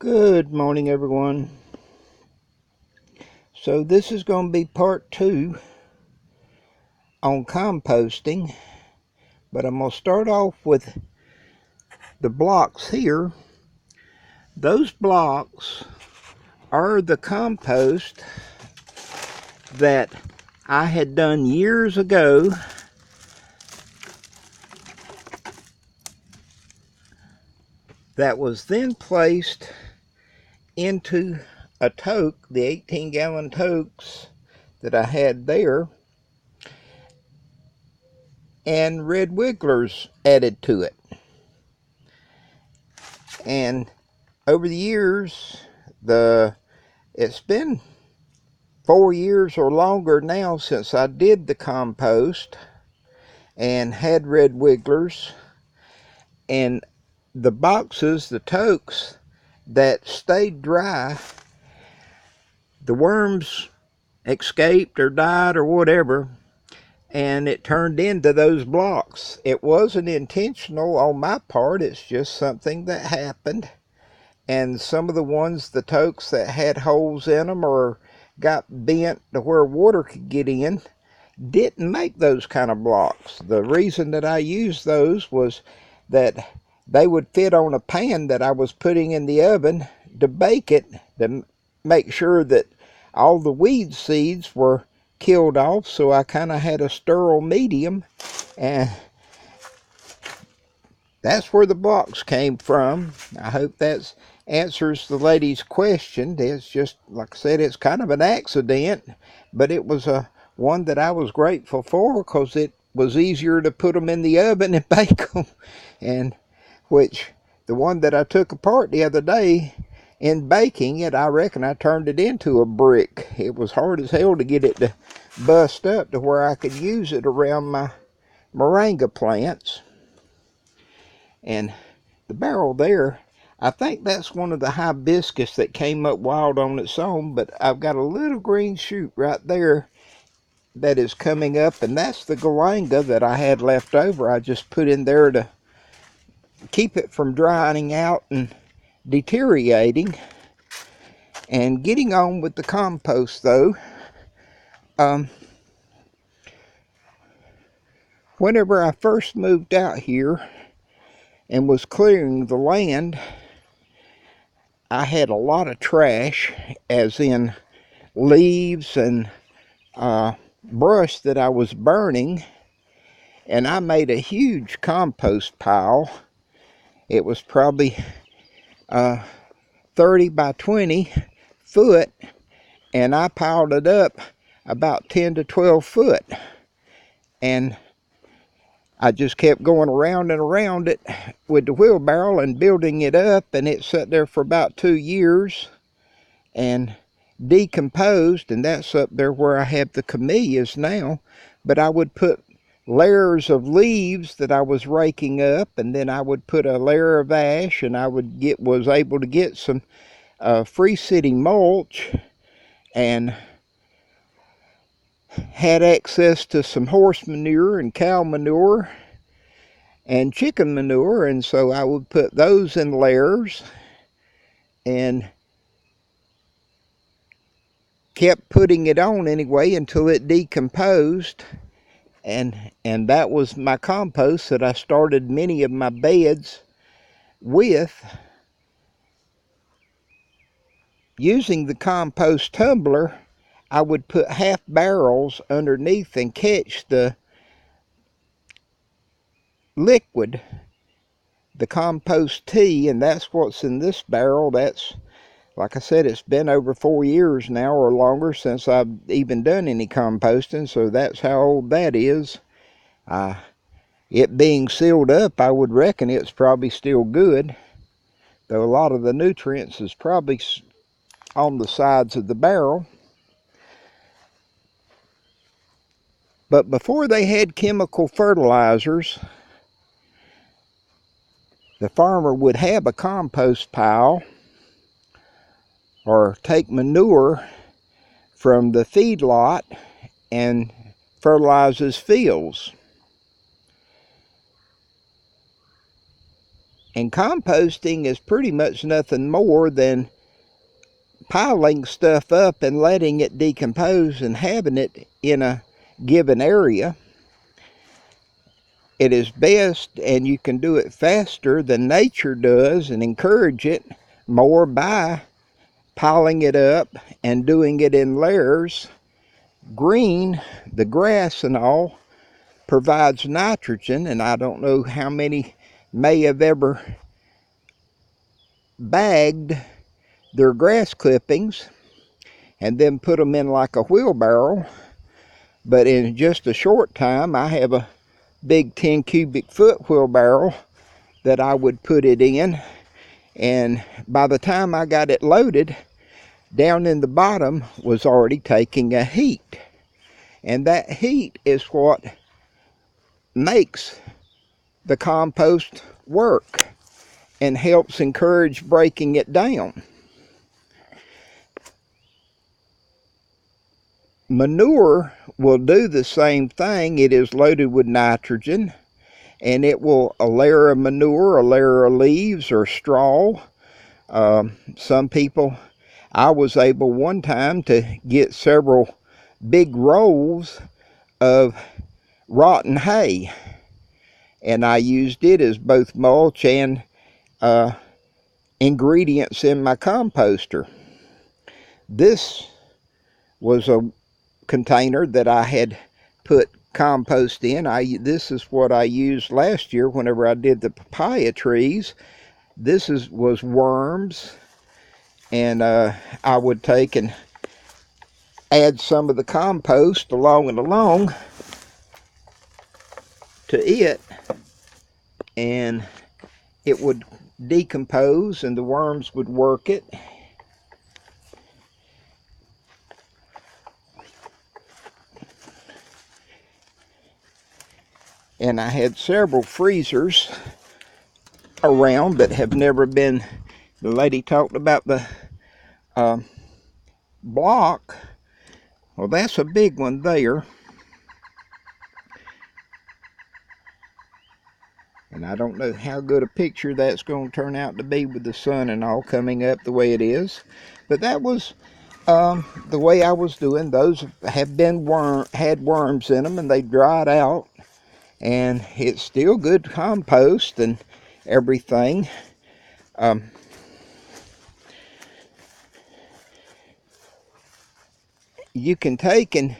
Good morning, everyone. So this is going to be part 2 on composting, but I'm going to start off with the blocks here. Those blocks are the compost that I had done years ago that was then placed into a tote, the 18-gallon totes that I had there, and red wigglers added to it. And over the years, it's been 4 years or longer now since I did the compost and had red wigglers, and the boxes, the totes that stayed dry, the worms escaped or died or whatever, and it turned into those blocks. It wasn't intentional on my part, it's just something that happened. And some of the ones, the totes that had holes in them or got bent to where water could get in, didn't make those kind of blocks. The reason that I used those was that they would fit on a pan that I was putting in the oven to bake it, to make sure that all the weed seeds were killed off, so I kind of had a sterile medium, and that's where the blocks came from. I hope that answers the lady's question. It's just, like I said, it's kind of an accident, but it was one that I was grateful for because it was easier to put them in the oven and bake them. And which, the one that I took apart the other day, in baking it, I reckon I turned it into a brick. It was hard as hell to get it to bust up to where I could use it around my moringa plants. And the barrel there, I think that's one of the hibiscus that came up wild on its own, but I've got a little green shoot right there that is coming up, and that's the galanga that I had left over. I just put in there to keep it from drying out and deteriorating. And getting on with the compost though, whenever I first moved out here and was clearing the land, I had a lot of trash, as in leaves and brush that I was burning, and I made a huge compost pile. It was probably 30 by 20 foot, and I piled it up about 10 to 12 foot, and I just kept going around and around it with the wheelbarrow and building it up, and it sat there for about 2 years and decomposed, and that's up there where I have the camellias now. But I would put layers of leaves that I was raking up, and then I would put a layer of ash, and I was able to get some free sitting mulch, and had access to some horse manure and cow manure and chicken manure, and so I would put those in layers and kept putting it on anyway until it decomposed, and that was my compost that I started many of my beds with. Using the compost tumbler, I would put half barrels underneath and catch the liquid, the compost tea, and that's what's in this barrel. That's, like I said, it's been over 4 years now or longer since I've even done any composting, so that's how old that is. It being sealed up, I would reckon it's probably still good, though a lot of the nutrients is probably on the sides of the barrel. But before they had chemical fertilizers, the farmer would have a compost pile or take manure from the feedlot and fertilize his fields. And composting is pretty much nothing more than piling stuff up and letting it decompose and having it in a given area. It is best, and you can do it faster than nature does and encourage it more by piling it up and doing it in layers. Green, the grass and all, provides nitrogen, and I don't know how many may have ever bagged their grass clippings and then put them in like a wheelbarrow. But in just a short time, I have a big 10 cubic foot wheelbarrow that I would put it in, and by the time I got it loaded, down in the bottom was already taking a heat, and that heat is what makes the compost work and helps encourage breaking it down. Manure will do the same thing. It is loaded with nitrogen, and it will, a layer of manure, a layer of leaves or straw. Some people, I was able one time to get several big rolls of rotten hay, and I used it as both mulch and ingredients in my composter. This was a container that I had put compost in. This is what I used last year whenever I did the papaya trees. This was worms, and I would take and add some of the compost along to it, and it would decompose and the worms would work it. And I had several freezers around that have never been, the lady talked about the block. Well, that's a big one there. And I don't know how good a picture that's going to turn out to be with the sun and all coming up the way it is. But that was the way I was doing. Those have been had worms in them, and they dried out. And it's still good compost and everything. You can take and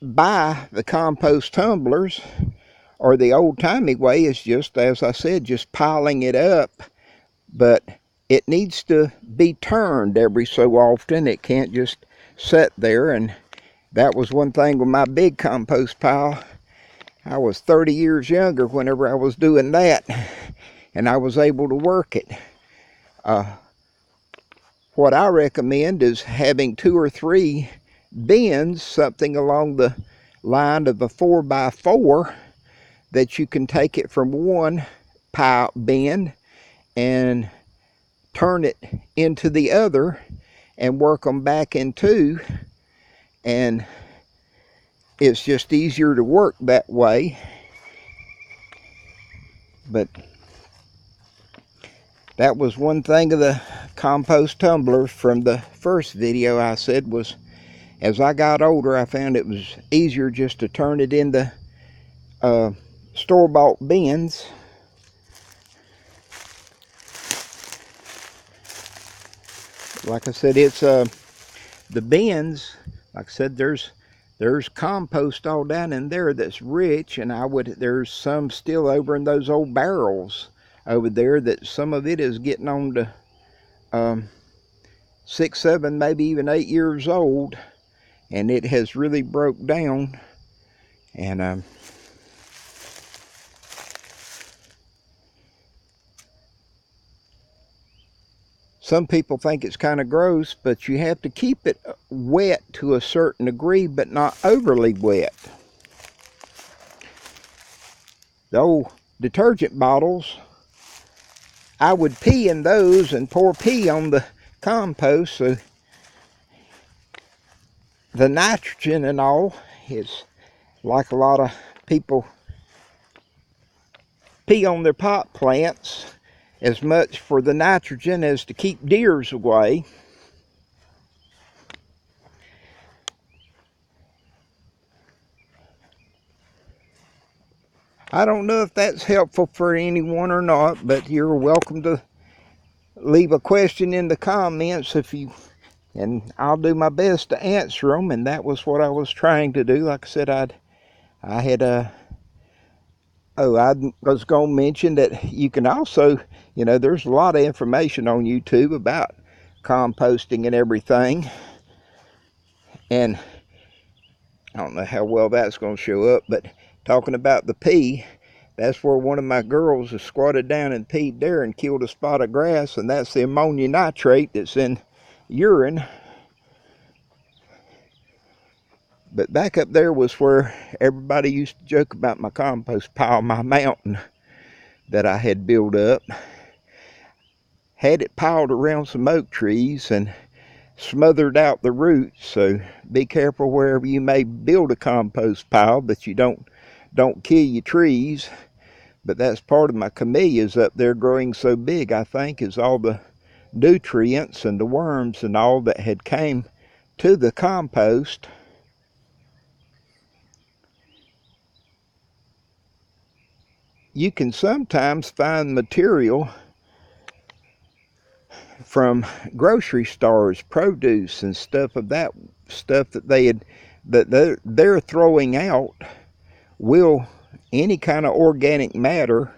buy the compost tumblers, or the old-timey way is just, as I said, just piling it up. But it needs to be turned every so often. It can't just sit there. And that was one thing with my big compost pile. I was 30 years younger whenever I was doing that, and I was able to work it. What I recommend is having 2 or 3 bins, something along the line of a 4x4, that you can take it from one pile bin and turn it into the other and work them back in 2, and it's just easier to work that way. But that was one thing of the compost tumblers from the first video I said was, as I got older, I found it was easier just to turn it into store-bought bins. Like I said, it's the bins, like I said, there's compost all down in there that's rich, and there's some still over in those old barrels over there that some of it is getting on to 6, 7, maybe even 8 years old, and it has really broke down. And some people think it's kind of gross, but you have to keep it wet to a certain degree, but not overly wet. The old detergent bottles, I would pee in those and pour pee on the compost, so the nitrogen and all is, like a lot of people pee on their pot plants as much for the nitrogen as to keep deers away. I don't know if that's helpful for anyone or not, but you're welcome to leave a question in the comments and I'll do my best to answer them. And that was what I was trying to do. Like I said, I was going to mention that you can also, there's a lot of information on YouTube about composting and everything. And I don't know how well that's going to show up, but talking about the pee, that's where one of my girls has squatted down and peed there and killed a spot of grass, and that's the ammonia nitrate that's in urine. But back up there was where everybody used to joke about my compost pile, my mountain that I had built up. Had it piled around some oak trees and smothered out the roots, so be careful wherever you may build a compost pile that you don't kill your trees. But that's part of my camellias up there growing so big, I think, is all the nutrients and the worms and all that had came to the compost. You can sometimes find material from grocery stores, produce and stuff of that stuff that they're throwing out. Will any kind of organic matter,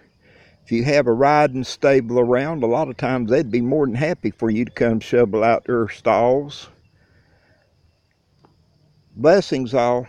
if you have a riding stable around, a lot of times they'd be more than happy for you to come shovel out their stalls. Blessings all.